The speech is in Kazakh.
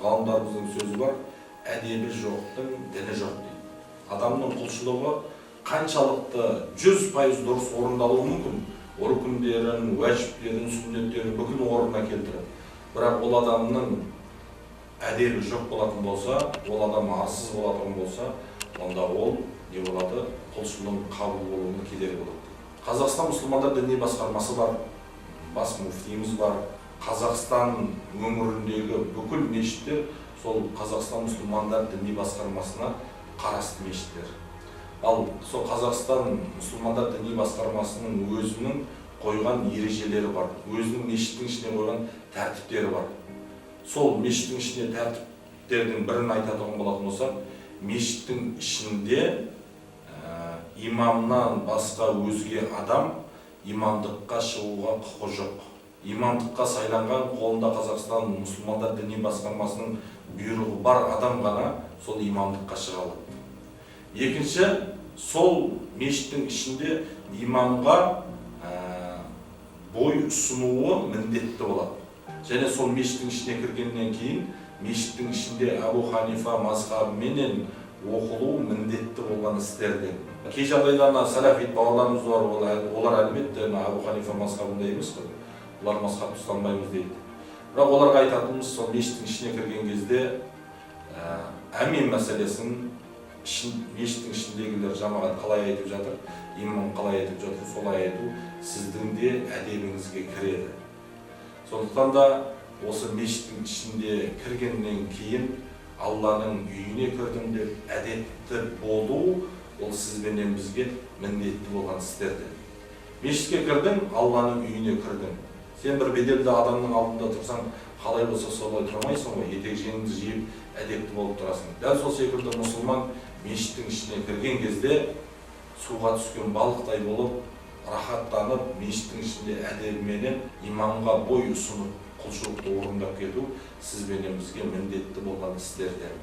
ғалымдарымыздың сөзі бар, әдебі жоқтың діні жоқ дейді. Адамның құлшылығы қаншалықты 100% дұрыс орындалуы мүмкін. Рүкіндерін, уәжіптерін, сүннеттерін бүкіл орнына келтіріп. Бірақ ол адамның әдебі жоқ болатын болса, ол адам арсыз болатын болса, онда ол не болады? Құлшылығың қабыл болуына кедергі болады. Қазақстан мұсылмандар діни басқармасы бар, бас муфтиіміз бар. Қазақстан өңіріндегі бүкіл мешіттер сол Қазақстан мұсылмандар діни басқармасына қарасты мешіттер. Ал сол Қазақстан мұсылмандар діни басқармасының өзінің қойған ережелері бар, өзінің мешіттің ішіне қойған тәртіптері бар. Сол мешіттің ішіне тәртіптердің бірін айтатын болатын болсақ, мешіттің ішінде имамнан басқа өзге адам имамдыққа шығуға құқы жоқ. Имамдыққа сайланған қолында Қазақстан мұсылмандар діни басқармасының бұйрығы бар адам ғана сол имамдыққа шыға алады. Екінші, сол мешіттің ішінде имамға бой ұсынуы міндетті болады. Және сол мешіттің ішіне кіргеннен кейін мешіттің ішінде Абу Ханифа мазхабыменен оқылу міндетті болған істерден. Кей жағдайда салафит бауырларымыз бар, олар әлбетте Абу Ханифа мазхабында емес қой. Олар мазхабты ұстанбаймыз дейді. Бірақ оларға айтатынымыз, сол мешіттің ішіне кірген кезде әмин мәселесін мешіттің ішіндегілер жамағат қалай айтып жатыр, имам қалай айтып жатыр, солай айту сіздің де әдебіңізге кіреді. Сондықтан да осы мешіттің ішінде кіргеннен кейін Алланың үйіне кірдім деп әдетті болу, ол сізбенен бізге міндетті болған істерді. Мешітке кірдің, Алланың үйіне кірдің. Сен бір беделді адамның алдында тұрсаң, қалай болса солай тұрмайсың ғой, етек жеңіңді жиып әдепті болып тұрасың. Дәл сол секілді мұсылман мешіттің ішіне кірген кезде суға түскен балықтай болып, рахаттанып, мешіттің ішінде әдебіменен имамға бой ұсынып, құлшылықты орындап кету сізбенен бізге міндетті болған істерден.